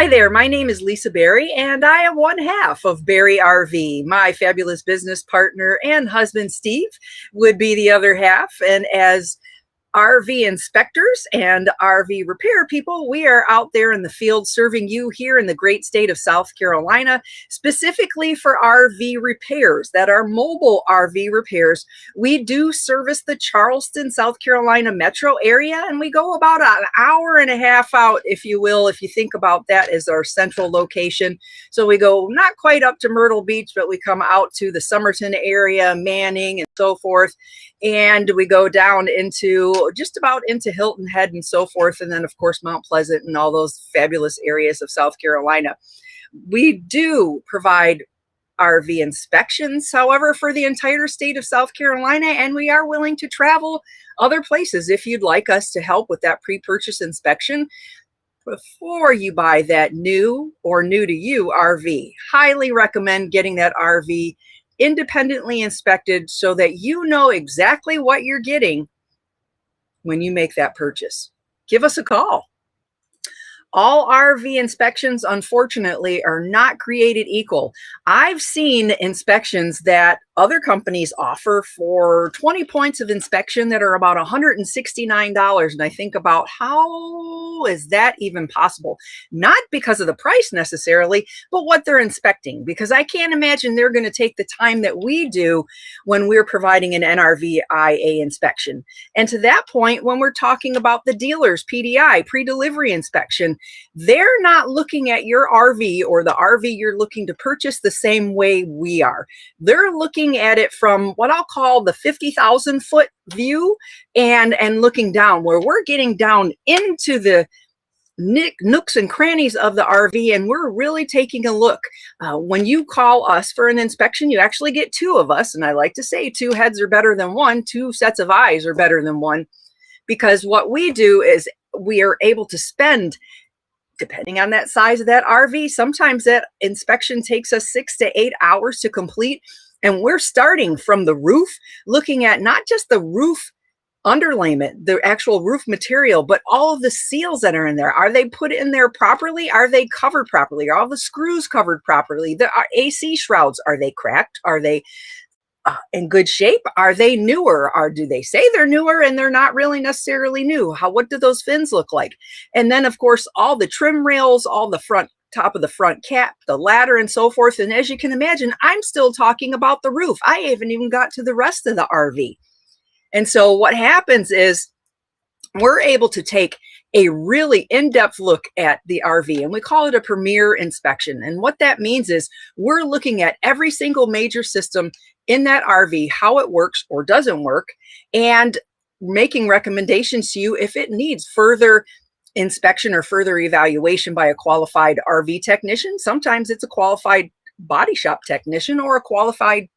Hi there, my name is Lisa Berry, and I am one half of BeRV. My fabulous business partner and husband, Steve, would be the other half. And as RV inspectors and RV repair people, we are out there in the field serving you here in the great state of South Carolina, specifically for RV repairs that are mobile RV repairs. We do service the Charleston, South Carolina metro area, and we go about an hour and a half out, if you will, if you think about that as our central location. So we go not quite up to Myrtle Beach, but we come out to the Somerton area, Manning, and so forth. And we go down into just about into Hilton Head and so forth. And then, of course, Mount Pleasant and all those fabulous areas of South Carolina. We do provide RV inspections, however, for the entire state of South Carolina. And we are willing to travel other places if you'd like us to help with that pre-purchase inspection before you buy that new or new to you RV. Highly recommend getting that RV independently inspected so that you know exactly what you're getting when you make that purchase. Give us a call. All RV inspections, unfortunately, are not created equal. I've seen inspections that other companies offer for 20 points of inspection that are about $169. And I think about, how is that even possible? Not because of the price necessarily, but what they're inspecting. Because I can't imagine they're going to take the time that we do when we're providing an NRVIA inspection. And to that point, when we're talking about the dealer's PDI, pre-delivery inspection, they're not looking at your RV or the RV you're looking to purchase the same way we are. They're looking at it from what I'll call the 50,000 foot view and looking down, where we're getting down into the nooks and crannies of the RV, and we're really taking a look. When you call us for an inspection, you actually get two of us, and I like to say two heads are better than one, two sets of eyes are better than one, because what we do is we are able to spend, depending on that size of that RV, sometimes that inspection takes us 6 to 8 hours to complete. And we're starting from the roof, looking at not just the roof underlayment, the actual roof material, but all of the seals that are in there. Are they put in there properly? Are they covered properly? Are all the screws covered properly? The AC shrouds, are they cracked? Are they in good shape? Are they newer? Or do they say they're newer and they're not really necessarily new? What do those fins look like? And then, of course, all the trim rails, all the top of the front cap, the ladder, and so forth. And as you can imagine, I'm still talking about the roof. I haven't even got to the rest of the RV. And so what happens is we're able to take a really in-depth look at the RV, and we call it a premier inspection. And what that means is we're looking at every single major system in that RV, how it works or doesn't work, and making recommendations to you if it needs further inspection or further evaluation by a qualified RV technician. Sometimes it's a qualified body shop technician or a qualified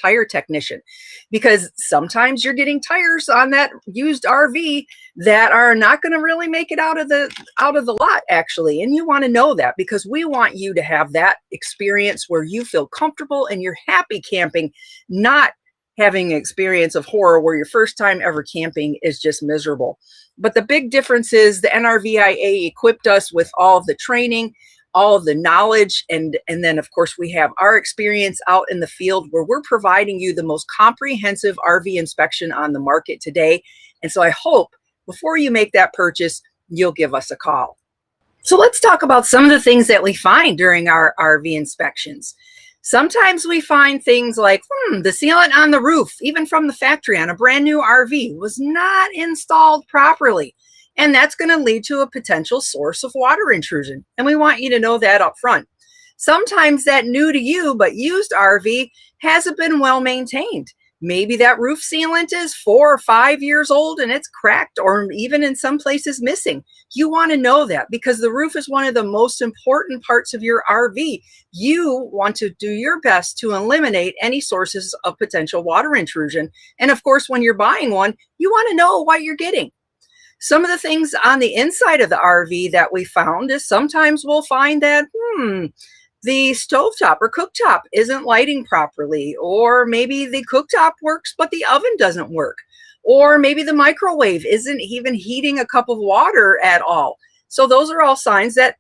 tire technician, because sometimes you're getting tires on that used RV that are not going to really make it out of the lot, actually. And you want to know that, because we want you to have that experience where you feel comfortable and you're happy camping, not having an experience of horror where your first time ever camping is just miserable. But the big difference is the NRVIA equipped us with all of the training, all of the knowledge, and then, of course, we have our experience out in the field where we're providing you the most comprehensive RV inspection on the market today. And so I hope before you make that purchase, you'll give us a call. So let's talk about some of the things that we find during our RV inspections. Sometimes we find things like, the sealant on the roof, even from the factory on a brand new RV, was not installed properly. And that's going to lead to a potential source of water intrusion. And we want you to know that up front. Sometimes that new to you but used RV hasn't been well maintained. Maybe that roof sealant is 4 or 5 years old and it's cracked, or even in some places missing. You want to know that, because the roof is one of the most important parts of your RV. You want to do your best to eliminate any sources of potential water intrusion. And of course, when you're buying one, you want to know what you're getting. Some of the things on the inside of the RV that we found is sometimes we'll find that, the stovetop or cooktop isn't lighting properly, or maybe the cooktop works but the oven doesn't work, or maybe the microwave isn't even heating a cup of water at all. So those are all signs that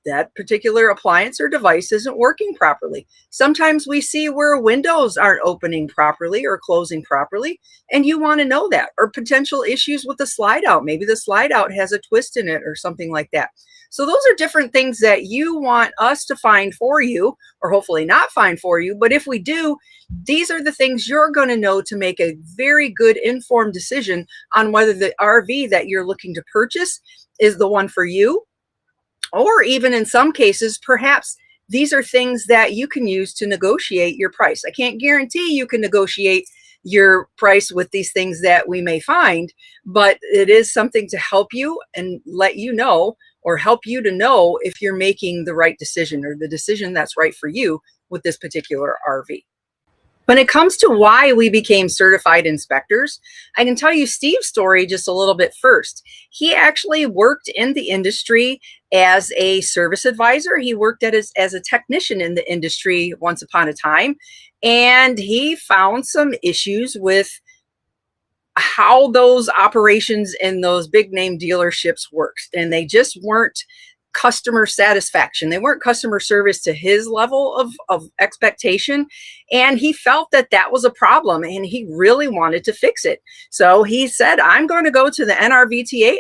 that particular appliance or device isn't working properly. Sometimes we see where windows aren't opening properly or closing properly, and you want to know that, or potential issues with the slide out. Maybe the slide out has a twist in it or something like that. So those are different things that you want us to find for you, or hopefully not find for you. But if we do, these are the things you're going to know to make a very good informed decision on whether the RV that you're looking to purchase is the one for you. Or even in some cases, perhaps these are things that you can use to negotiate your price. I can't guarantee you can negotiate your price with these things that we may find, but it is something to help you and let you know, or help you to know if you're making the right decision, or the decision that's right for you with this particular RV. When it comes to why we became certified inspectors, I can tell you Steve's story just a little bit first. He actually worked in the industry as a service advisor. He worked as a technician in the industry once upon a time, and he found some issues with how those operations in those big name dealerships worked, and they just weren't customer satisfaction. They weren't customer service to his level of expectation. And he felt that that was a problem, and he really wanted to fix it. So he said, I'm going to go to the NRVTA.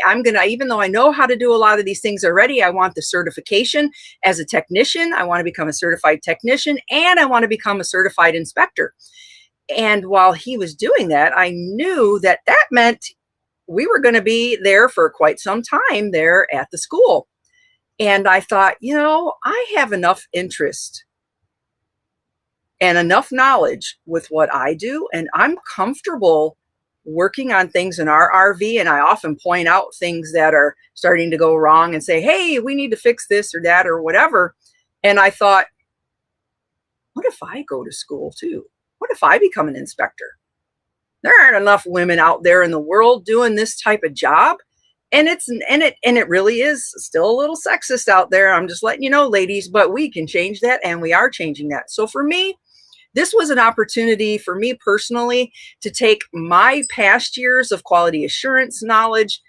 Even though I know how to do a lot of these things already, I want the certification as a technician. I want to become a certified technician, and I want to become a certified inspector. And while he was doing that, I knew that that meant we were going to be there for quite some time there at the school. And I thought, I have enough interest and enough knowledge with what I do, and I'm comfortable working on things in our RV. And I often point out things that are starting to go wrong and say, hey, we need to fix this or that or whatever. And I thought, what if I go to school too? What if I become an inspector? There aren't enough women out there in the world doing this type of job. And it really is still a little sexist out there. I'm just letting you know, ladies, but we can change that, and we are changing that. So for me, this was an opportunity for me personally to take my past years of quality assurance knowledge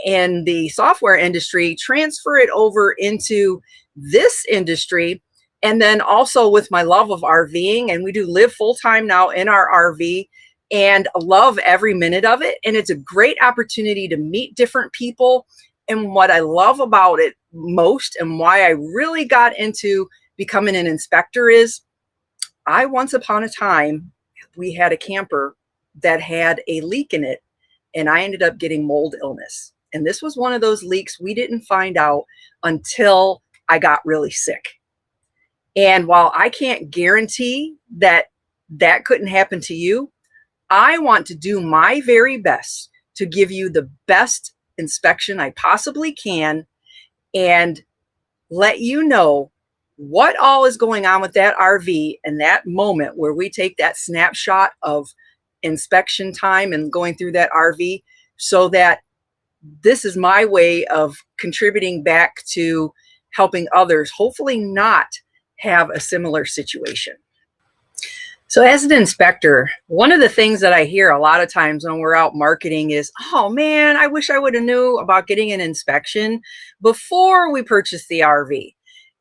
in the software industry, transfer it over into this industry, and then also with my love of RVing. And we do live full-time now in our RV, and love every minute of it. And it's a great opportunity to meet different people. And what I love about it most, and why I really got into becoming an inspector, is once upon a time, we had a camper that had a leak in it, and I ended up getting mold illness. And this was one of those leaks we didn't find out until I got really sick. And while I can't guarantee that that couldn't happen to you, I want to do my very best to give you the best inspection I possibly can, and let you know what all is going on with that RV in that moment where we take that snapshot of inspection time and going through that RV, so that this is my way of contributing back to helping others hopefully not have a similar situation. So as an inspector, one of the things that I hear a lot of times when we're out marketing is, oh man, I wish I would have knew about getting an inspection before we purchased the RV.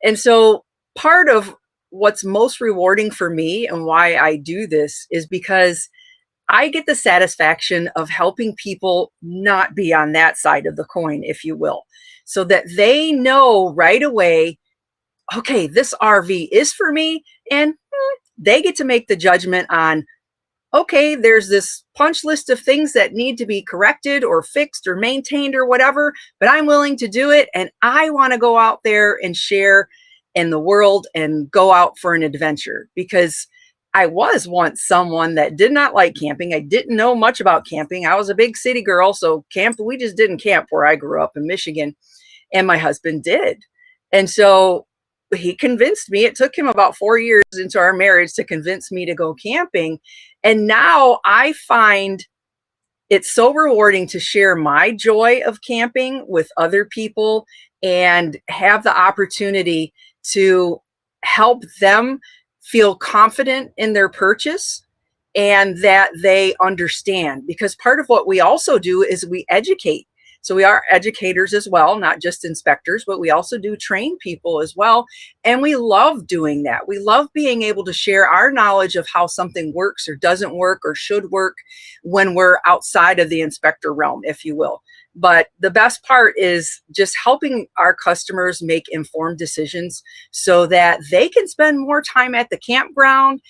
And so part of what's most rewarding for me and why I do this is because I get the satisfaction of helping people not be on that side of the coin, if you will, so that they know right away, okay, this RV is for me, and they get to make the judgment on, okay, there's this punch list of things that need to be corrected or fixed or maintained or whatever, but I'm willing to do it. And I want to go out there and share in the world and go out for an adventure, because I was once someone that did not like camping. I didn't know much about camping. I was a big city girl, so we just didn't camp where I grew up in Michigan, and my husband did. And so he convinced me. It took him about 4 years into our marriage to convince me to go camping. And now I find it's so rewarding to share my joy of camping with other people and have the opportunity to help them feel confident in their purchase and that they understand. Because part of what we also do is we educate. So we are educators as well, not just inspectors, but we also do train people as well. And we love doing that. We love being able to share our knowledge of how something works or doesn't work or should work when we're outside of the inspector realm, if you will. But the best part is just helping our customers make informed decisions so that they can spend more time at the campground,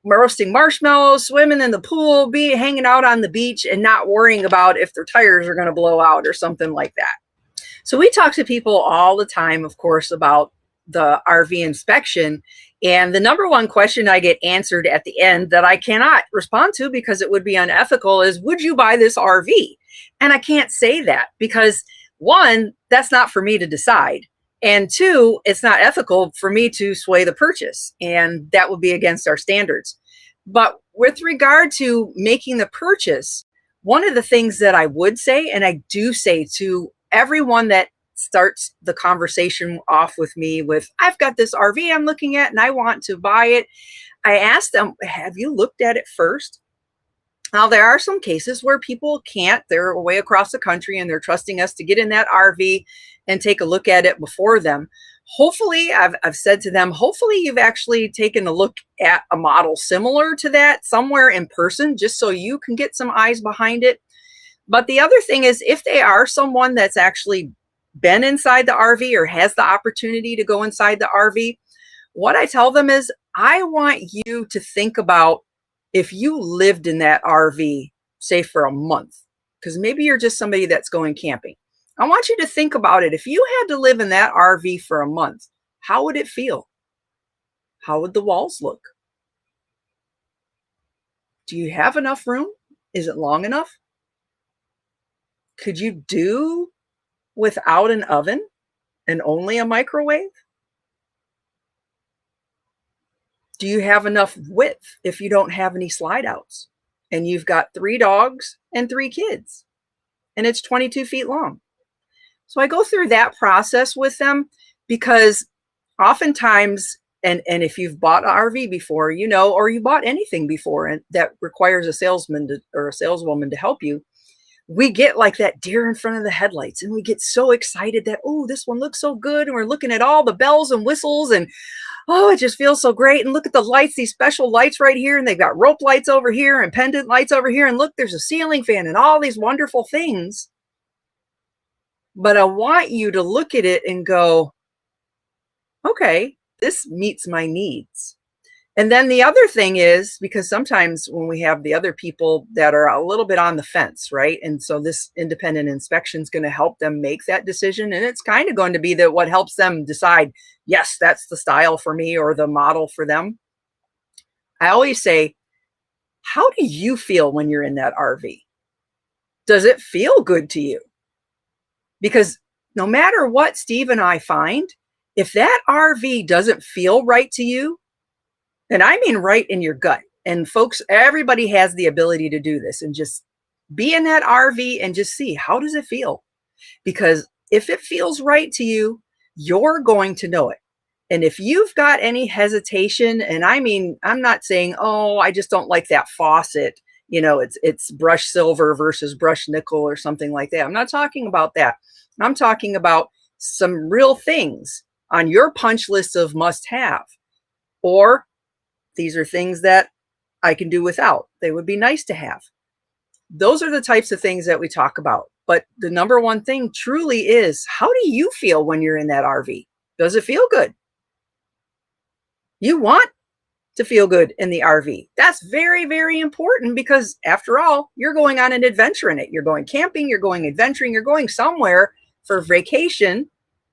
roasting marshmallows, swimming in the pool, be hanging out on the beach, and not worrying about if their tires are going to blow out or something like that. So we talk to people all the time, of course, about the RV inspection. And the number one question I get answered at the end that I cannot respond to because it would be unethical is, would you buy this RV? And I can't say that because, one, that's not for me to decide. And two, it's not ethical for me to sway the purchase, and that would be against our standards. But with regard to making the purchase, one of the things that I would say, and I do say to everyone that starts the conversation off with me with, I've got this RV I'm looking at and I want to buy it, I ask them, have you looked at it first? Now, there are some cases where people can't, they're away across the country and they're trusting us to get in that RV and take a look at it before them. Hopefully, I've said to them, hopefully you've actually taken a look at a model similar to that somewhere in person, just so you can get some eyes behind it. But the other thing is, if they are someone that's actually been inside the RV or has the opportunity to go inside the RV, what I tell them is, I want you to think about if you lived in that RV, say for a month, because maybe you're just somebody that's going camping. I want you to think about it. If you had to live in that RV for a month, how would it feel? How would the walls look? Do you have enough room? Is it long enough? Could you do without an oven and only a microwave? Do you have enough width if you don't have any slide outs and you've got 3 dogs and 3 kids and it's 22 feet long? So I go through that process with them because oftentimes, and if you've bought an RV before, you know, or you bought anything before and that requires a salesman or a saleswoman to help you, we get like that deer in front of the headlights and we get so excited that, oh, this one looks so good. And we're looking at all the bells and whistles and, oh, it just feels so great. And look at the lights, these special lights right here. And they've got rope lights over here and pendant lights over here. And look, there's a ceiling fan and all these wonderful things. But I want you to look at it and go, okay, this meets my needs. And then the other thing is, because sometimes when we have the other people that are a little bit on the fence, right? And so this independent inspection is going to help them make that decision. And it's kind of going to be that what helps them decide, yes, that's the style for me or the model for them. I always say, how do you feel when you're in that RV? Does it feel good to you? Because no matter what Steve and I find, if that RV doesn't feel right to you, and I mean right in your gut, and folks, everybody has the ability to do this and just be in that RV and just see, how does it feel? Because if it feels right to you, you're going to know it. And if you've got any hesitation, and I mean, I'm not saying, oh, I just don't like that faucet, you know, it's brushed silver versus brushed nickel or something like that. I'm not talking about that. I'm talking about some real things on your punch list of must have, or these are things that I can do without. They would be nice to have. Those are the types of things that we talk about. But the number one thing truly is, how do you feel when you're in that RV? Does it feel good? You want to feel good in the RV. That's very, very important because after all, you're going on an adventure in it. You're going camping, you're going adventuring, you're going somewhere for vacation,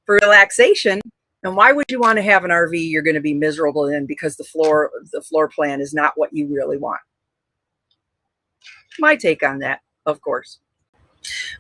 for relaxation. And why would you want to have an RV you're going to be miserable in because the floor plan is not what you really want? My take on that, of course.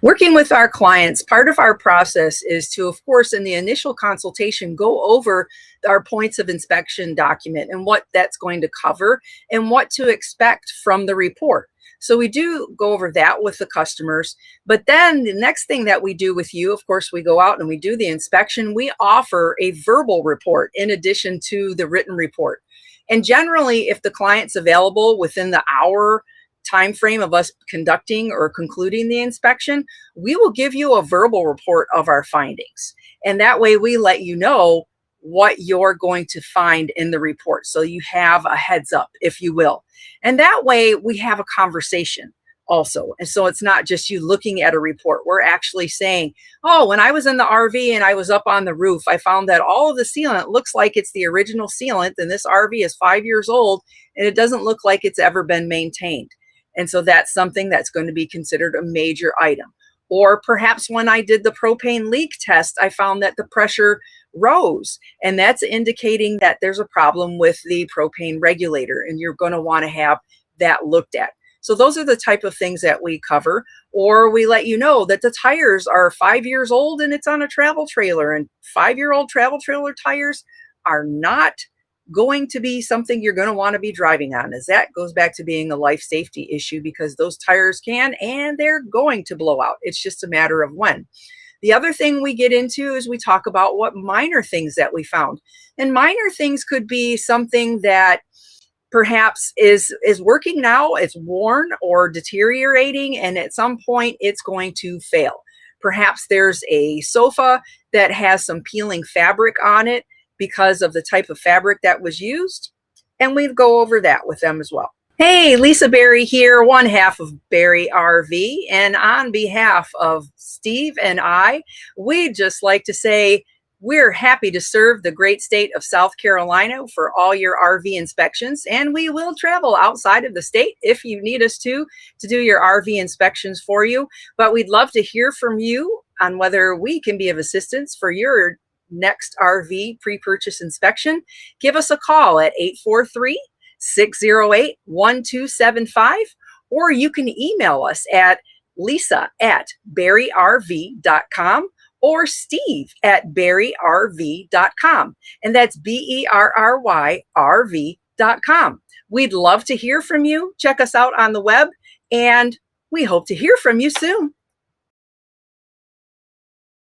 Working with our clients, part of our process is to, of course, in the initial consultation, go over our points of inspection document and what that's going to cover and what to expect from the report. So we do go over that with the customers. But then the next thing that we do with you, of course, we go out and we do the inspection. We offer a verbal report in addition to the written report. And generally, if the client's available within the hour time frame of us conducting or concluding the inspection, we will give you a verbal report of our findings. And that way we let you know what you're going to find in the report. So you have a heads up, if you will. And that way we have a conversation also. And so it's not just you looking at a report. We're actually saying, oh, when I was in the RV and I was up on the roof, I found that all of the sealant looks like it's the original sealant, and this RV is 5 years old and it doesn't look like it's ever been maintained. And so that's something that's going to be considered a major item. Or perhaps when I did the propane leak test, I found that the pressure rose, and that's indicating that there's a problem with the propane regulator, and you're going to want to have that looked at. So those are the type of things that we cover. Or we let you know that the tires are 5 years old and it's on a travel trailer, and 5-year-old travel trailer tires are not going to be something you're going to want to be driving on, as that goes back to being a life safety issue, because those tires can and they're going to blow out. It's just a matter of when. The other thing we get into is we talk about what minor things that we found. And minor things could be something that perhaps is working now, it's worn or deteriorating, and at some point it's going to fail. Perhaps there's a sofa that has some peeling fabric on it because of the type of fabric that was used, and we go over that with them as well. Hey, Lisa BeRV here, one half of BeRV, and on behalf of Steve and I, we'd just like to say we're happy to serve the great state of South Carolina for all your RV inspections, and we will travel outside of the state if you need us to do your RV inspections for you. But we'd love to hear from you on whether we can be of assistance for your next RV pre-purchase inspection. Give us a call at 843-608-1275, or you can email us at lisa@berryrv.com or steve@berryrv.com, and that's BERRYRV.com. We'd love to hear from you. Check us out on the web, and we hope to hear from you soon.